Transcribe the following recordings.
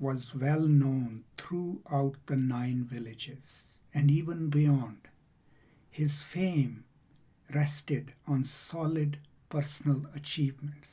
was well known throughout the 9 villages and even beyond. His fame rested on solid personal achievements.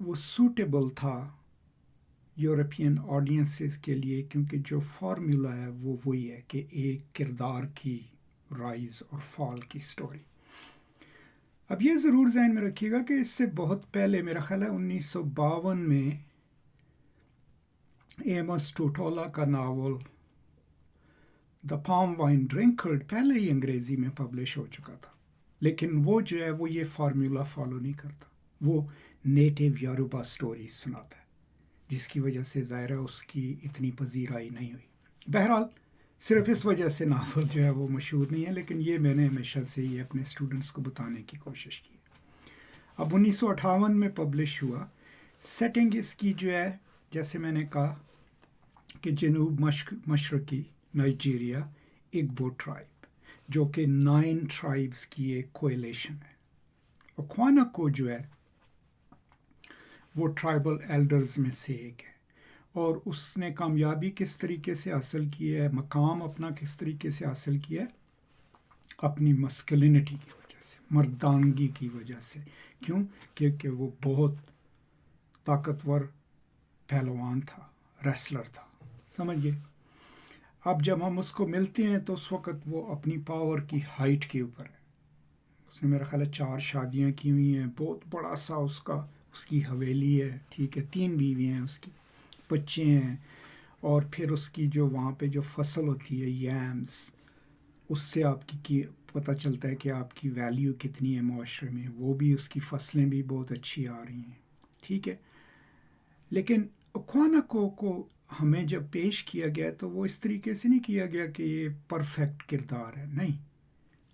وہ suitable تھا European audiences کے لیے، کیونکہ جو formula ہے وہ وہی ہے کہ ایک کردار کی رائز اور فال کی سٹوری۔ اب یہ ضرور ذہن میں رکھیے گا کہ اس سے بہت پہلے، میرا خیال ہے 1952 میں ایمس ٹوٹولا کا ناول دا پام وائن ڈرنکرڈ پہلے ہی انگریزی میں پبلش ہو چکا تھا، لیکن وہ جو ہے وہ یہ فارمولا فالو نہیں کرتا، وہ نیٹیو یاروبا سٹوریز سناتا ہے، جس کی وجہ سے ظاہر ہے اس کی اتنی پذیرائی نہیں ہوئی۔ بہرحال صرف اس وجہ سے ناول جو ہے وہ مشہور نہیں ہے، لیکن یہ میں نے ہمیشہ سے یہ اپنے اسٹوڈنٹس کو بتانے کی کوشش کی۔ اب 1958 میں پبلش ہوا۔ سیٹنگ اس کی جو ہے، جیسے میں نے کہا کہ جنوب مشرقی نائجیریا اگبو ٹرائب، جو کہ 9 ٹرائبس کی ایک کوئلیشن ہے۔ اوکوانوکو جو ہے وہ ٹرائبل ایلڈرز میں سے ایک ہے، اور اس نے کامیابی کس طریقے سے حاصل کی ہے، مقام اپنا کس طریقے سے حاصل کیا ہے، اپنی مسکلینٹی کی وجہ سے، مردانگی کی وجہ سے۔ کیوں؟ کیونکہ وہ بہت طاقتور پہلوان تھا، ریسلر تھا، سمجھئے۔ اب جب ہم اس کو ملتے ہیں تو اس وقت وہ اپنی پاور کی ہائٹ کے اوپر ہے۔ اس نے میرا خیال ہے 4 شادیاں کی ہوئی ہیں، بہت بڑا سا اس کی حویلی ہے، ٹھیک ہے، 3 بیوی ہیں، اس کی بچے ہیں، اور پھر اس کی جو وہاں پہ جو فصل ہوتی ہے یامز، اس سے آپ کی پتہ چلتا ہے کہ آپ کی ویلیو کتنی ہے معاشرے میں، وہ بھی اس کی فصلیں بھی بہت اچھی آ رہی ہیں، ٹھیک ہے۔ لیکن اوکوانوکو کو ہمیں جب پیش کیا گیا تو وہ اس طریقے سے نہیں کیا گیا کہ یہ پرفیکٹ کردار ہے، نہیں،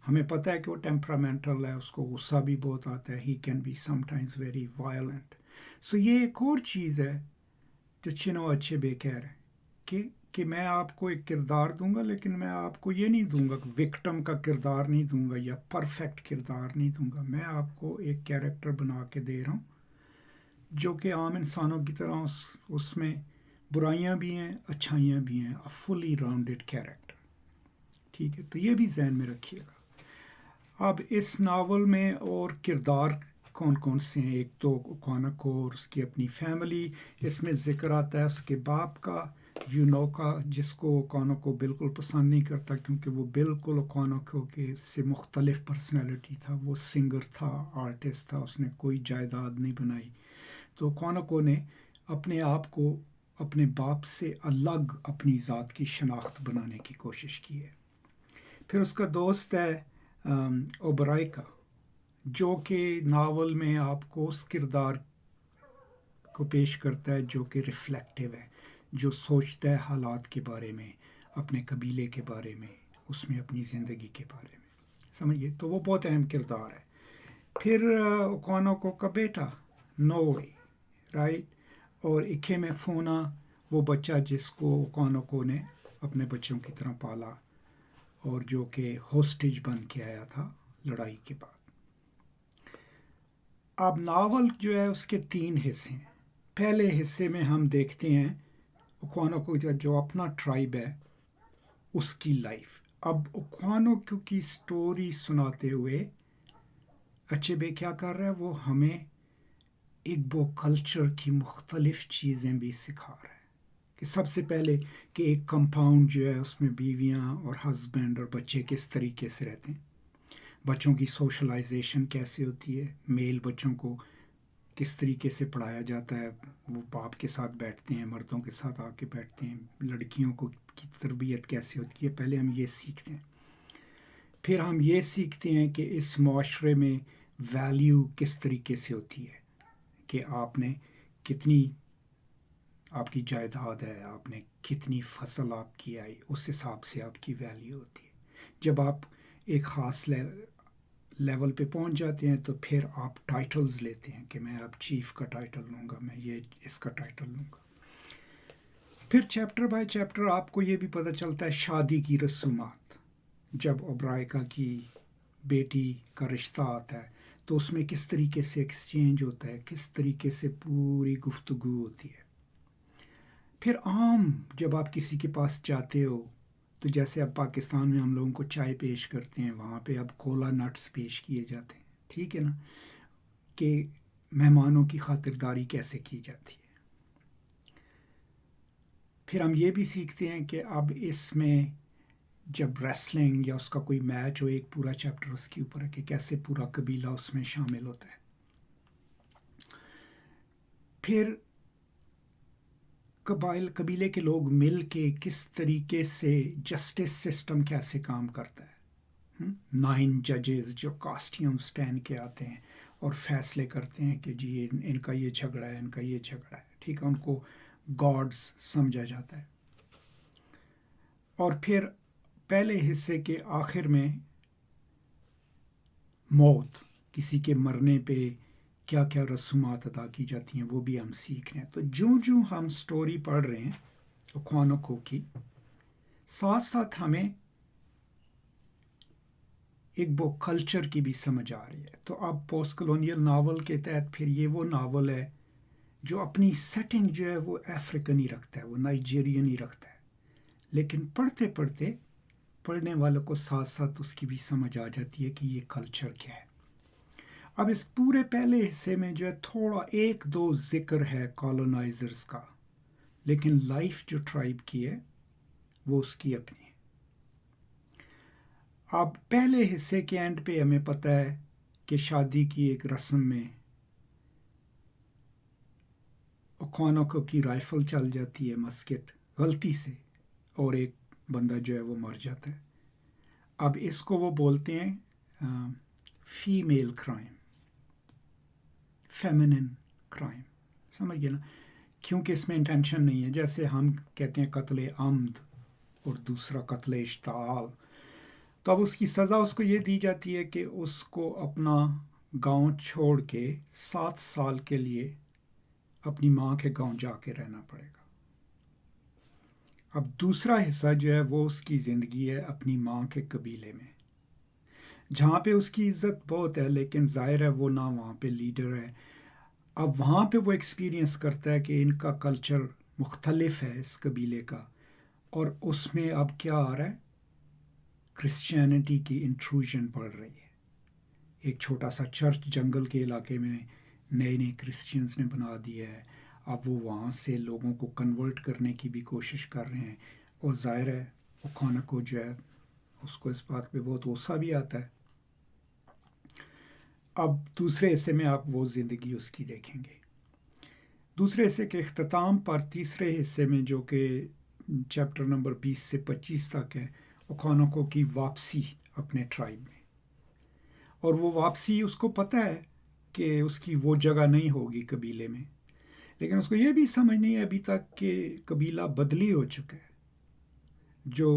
ہمیں پتہ ہے کہ وہ ٹیمپرامنٹل ہے، اس کو غصہ بھی بہت آتا ہے، he can be some times very violent. So یہ ایک اور چیز ہے جو چنو اچھبے کہہ رہے ہیں کہ میں آپ کو ایک کردار دوں گا، لیکن میں آپ کو یہ نہیں دوں گا کہ وکٹم کا کردار نہیں دوں گا یا پرفیکٹ کردار نہیں دوں گا، میں آپ کو ایک کیریکٹر بنا کے دے رہا ہوں جو کہ عام انسانوں کی طرح اس میں برائیاں بھی ہیں، اچھائیاں بھی ہیں، فلی راؤنڈڈ کیریکٹر، ٹھیک ہے۔ تو یہ بھی ذہن میں رکھیے گا۔ اب اس ناول میں اور کردار کون کون سے ہیں؟ ایک تو اوکوانوکو اور اس کی اپنی فیملی، اس میں ذکر آتا ہے اس کے باپ کا، یونوکا، جس کو اوکوانوکو بالکل پسند نہیں کرتا، کیونکہ وہ بالکل اوکوانوکو کے سے مختلف پرسنالٹی تھا، وہ سنگر تھا، آرٹسٹ تھا، اس نے کوئی جائیداد نہیں بنائی۔ تو اوکوانوکو نے اپنے آپ کو اپنے باپ سے الگ اپنی ذات کی شناخت بنانے کی کوشش کی ہے۔ پھر اس کا دوست ہے اوبرائے جو کہ ناول میں آپ کو اس کردار کو پیش کرتا ہے جو کہ ریفلیکٹیو ہے، جو سوچتا ہے حالات کے بارے میں، اپنے قبیلے کے بارے میں، اس میں اپنی زندگی کے بارے میں، سمجھئے۔ تو وہ بہت اہم کردار ہے۔ پھر اوکوانوکو کا بیٹا نوے، رائٹ، اور ایکھیمے فونا، وہ بچہ جس کو اوکوانوکو نے اپنے بچوں کی طرح پالا اور جو کہ ہوسٹیج بن کے آیا تھا لڑائی کے بعد۔ اب ناول جو ہے اس کے 3 حصے ہیں۔ پہلے حصے میں ہم دیکھتے ہیں اوکوانوکو جو اپنا ٹرائب ہے اس کی لائف۔ اب اوکوانوکو کی سٹوری سناتے ہوئے اچھبے کیا کر رہا ہے، وہ ہمیں اگبو کلچر کی مختلف چیزیں بھی سکھا رہا ہے، کہ سب سے پہلے کہ ایک کمپاؤنڈ جو ہے اس میں بیویاں اور ہسبینڈ اور بچے کس طریقے سے رہتے ہیں، بچوں کی سوشلائزیشن کیسے ہوتی ہے، میل بچوں کو کس طریقے سے پڑھایا جاتا ہے، وہ باپ کے ساتھ بیٹھتے ہیں، مردوں کے ساتھ آ کے بیٹھتے ہیں، لڑکیوں کو کی تربیت کیسے ہوتی ہے، پہلے ہم یہ سیکھتے ہیں۔ پھر ہم یہ سیکھتے ہیں کہ اس معاشرے میں ویلیو کس طریقے سے ہوتی ہے، کہ آپ نے کتنی آپ کی جائیداد ہے، آپ نے کتنی فصل آپ کی آئی، اس حساب سے آپ کی ویلیو ہوتی ہے۔ جب آپ ایک خاص لیول پہ پہنچ جاتے ہیں تو پھر آپ ٹائٹلز لیتے ہیں کہ میں اب چیف کا ٹائٹل لوں گا، میں یہ اس کا ٹائٹل لوں گا۔ پھر چیپٹر بائی چیپٹر آپ کو یہ بھی پتہ چلتا ہے شادی کی رسومات، جب اوبرائے کی بیٹی کا رشتہ آتا ہے تو اس میں کس طریقے سے ایکسچینج ہوتا ہے، کس طریقے سے پوری گفتگو ہوتی ہے۔ پھر عام جب آپ کسی کے پاس جاتے ہو تو جیسے اب پاکستان میں ہم لوگوں کو چائے پیش کرتے ہیں، وہاں پہ اب کولا نٹس پیش کیے جاتے ہیں، ٹھیک ہے نا، کہ مہمانوں کی خاطرداری کیسے کی جاتی ہے. پھر ہم یہ بھی سیکھتے ہیں کہ اب اس میں جب ریسلنگ یا اس کا کوئی میچ ہو، ایک پورا چیپٹر اس کے اوپر ہے کہ کیسے پورا قبیلہ اس میں شامل ہوتا ہے. پھر قبیلے کے لوگ مل کے کس طریقے سے جسٹس سسٹم کیسے کام کرتا ہے. 9 ججز جو کاسٹیومز پہن کے آتے ہیں اور فیصلے کرتے ہیں کہ جی ان کا یہ جھگڑا ہے، ان کا یہ جھگڑا ہے، ٹھیک ہے، ان کو گاڈز سمجھا جاتا ہے. اور پھر پہلے حصے کے آخر میں موت، کسی کے مرنے پہ کیا کیا رسومات ادا کی جاتی ہیں وہ بھی ہم سیکھ رہے ہیں. تو جوں ہم سٹوری پڑھ رہے ہیں اوکونوکو کی، ساتھ ساتھ ہمیں ایک وہ کلچر کی بھی سمجھ آ رہی ہے. تو اب پوسٹ کلونیل ناول کے تحت پھر یہ وہ ناول ہے جو اپنی سیٹنگ جو ہے وہ افریقن ہی رکھتا ہے، وہ نائجیرین ہی رکھتا ہے، لیکن پڑھتے پڑھتے پڑھنے والوں کو ساتھ ساتھ اس کی بھی سمجھ آ جاتی ہے کہ یہ کلچر کیا ہے. اب اس پورے پہلے حصے میں جو ہے تھوڑا 1-2 ذکر ہے کالونائزرز کا، لیکن لائف جو ٹرائب کی ہے وہ اس کی اپنی ہے. اب پہلے حصے کے اینڈ پہ ہمیں پتہ ہے کہ شادی کی ایک رسم میں اوکونوکو کی رائفل چل جاتی ہے، مسکٹ، غلطی سے، اور ایک بندہ جو ہے وہ مر جاتا ہے. اب اس کو وہ بولتے ہیں فیمیل کرائم، فیمنن کرائم، سمجھ گئے نا، کیونکہ اس میں انٹینشن نہیں ہے. جیسے ہم کہتے ہیں قتل عمد اور دوسرا قتل اشتعال، تو اب اس کی سزا اس کو یہ دی جاتی ہے کہ اس کو اپنا گاؤں چھوڑ کے 7 سال کے لیے اپنی ماں کے گاؤں جا کے رہنا پڑے گا. اب دوسرا حصہ جو ہے وہ اس کی زندگی ہے اپنی ماں کے قبیلے میں، جہاں پہ اس کی عزت بہت ہے، لیکن ظاہر ہے وہ نہ وہاں پہ لیڈر ہے. اب وہاں پہ وہ ایکسپیرینس کرتا ہے کہ ان کا کلچر مختلف ہے اس قبیلے کا، اور اس میں اب کیا آ رہا ہے، کرسچینٹی کی انٹروژن پڑ رہی ہے. ایک چھوٹا سا چرچ جنگل کے علاقے میں نئے کرسچنز نے بنا دیا ہے. اب وہ وہاں سے لوگوں کو کنورٹ کرنے کی بھی کوشش کر رہے ہیں، اور ظاہر ہے اوکونوکو جو ہے اس کو اس بات پہ بہت غصہ بھی آتا ہے. اب دوسرے حصے میں آپ وہ زندگی اس کی دیکھیں گے. دوسرے حصے کے اختتام پر تیسرے حصے میں جو کہ چیپٹر نمبر 20 سے 25 تک ہے، اوکونوکو کی واپسی اپنے ٹرائب میں. اور وہ واپسی اس کو پتہ ہے کہ اس کی وہ جگہ نہیں ہوگی قبیلے میں، لیکن اس کو یہ بھی سمجھ نہیں ہے ابھی تک کہ قبیلہ بدلی ہو چکا ہے. جو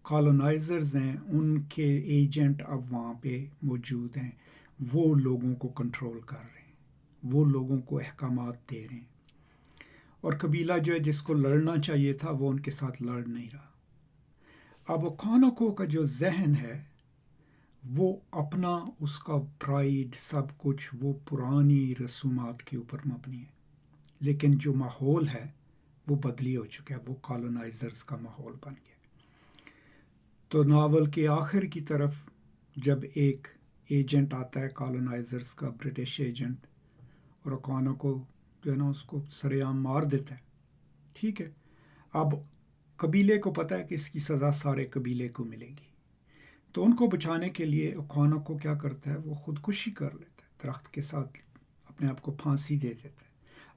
کالونائزرز ہیں ان کے ایجنٹ اب وہاں پہ موجود ہیں، وہ لوگوں کو کنٹرول کر رہے ہیں، وہ لوگوں کو احکامات دے رہے ہیں، اور قبیلہ جو ہے جس کو لڑنا چاہیے تھا وہ ان کے ساتھ لڑ نہیں رہا. اب اوکونوکو کا جو ذہن ہے وہ اپنا، اس کا پرائیڈ، سب کچھ وہ پرانی رسومات کے اوپر مبنی ہے، لیکن جو ماحول ہے وہ بدلی ہو چکا ہے، وہ کالونائزرز کا ماحول بن گیا. تو ناول کے آخر کی طرف جب ایک ایجنٹ آتا ہے کالونائزرز کا، برٹش ایجنٹ، اور اوکونوکو جو ہے نا اس کو سر عام مار دیتا ہے، ٹھیک ہے. اب قبیلے کو پتہ ہے کہ اس کی سزا سارے قبیلے کو ملے گی، تو ان کو بچانے کے لیے اوکونوکو کیا کرتا ہے، وہ خودکشی کر لیتا ہے، درخت کے ساتھ اپنے آپ کو پھانسی دے دیتا ہے.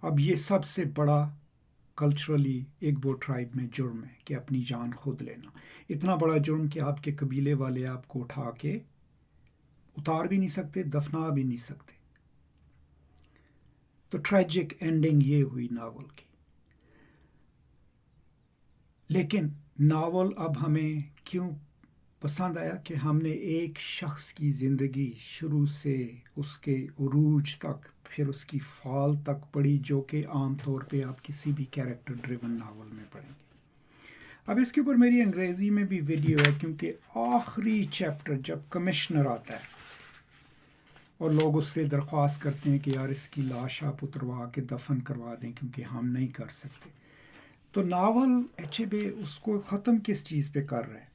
اب یہ سب سے بڑا کلچرلی ایگبو ٹرائب میں جرم ہے کہ اپنی جان خود لینا. اتنا بڑا جرم کہ آپ کے قبیلے والے آپ کو اٹھا کے اتار بھی نہیں سکتے، دفنا بھی نہیں سکتے. تو ٹریجک اینڈنگ یہ ہوئی ناول کی. لیکن ناول اب ہمیں کیوں پسند آیا کہ ہم نے ایک شخص کی زندگی شروع سے اس کے عروج تک، پھر اس کی فال تک پڑھی، جو کہ عام طور پہ آپ کسی بھی کیریکٹر ڈریون ناول میں پڑھیں گے. اب اس کے اوپر میری انگریزی میں بھی ویڈیو ہے، کیونکہ آخری چیپٹر جب کمشنر آتا ہے اور لوگ اس سے درخواست کرتے ہیں کہ یار اس کی لاش آپ اتروا کے دفن کروا دیں کیونکہ ہم نہیں کر سکتے، تو ناول ایچے اس کو ختم کس چیز پہ کر رہے ہیں.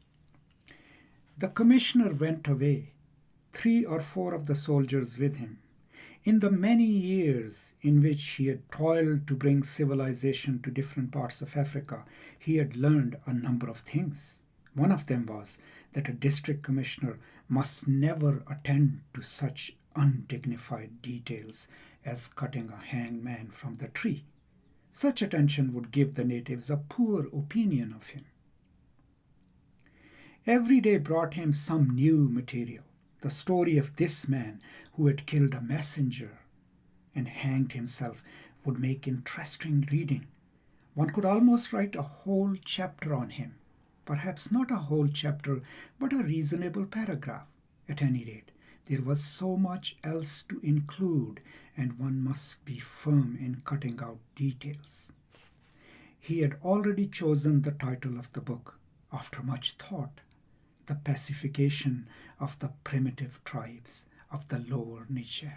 The commissioner went away, 3 or 4 of the soldiers with him. In the many years in which he had toiled to bring civilization to different parts of Africa, he had learned a number of things. One of them was that a district commissioner must never attend to such undignified details as cutting a hangman from the tree. Such attention would give the natives a poor opinion of him. Every day brought him some new material. The story of this man who had killed a messenger and hanged himself would make interesting reading. One could almost write a whole chapter on him. Perhaps not a whole chapter, but a reasonable paragraph. At any rate, there was so much else to include, and one must be firm in cutting out details. He had already chosen the title of the book, after much thought, The Pacification of the Primitive Tribes of the Lower Niger.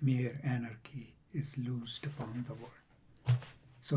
mere anarchy is loosed upon the world. So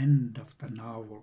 end of the novel,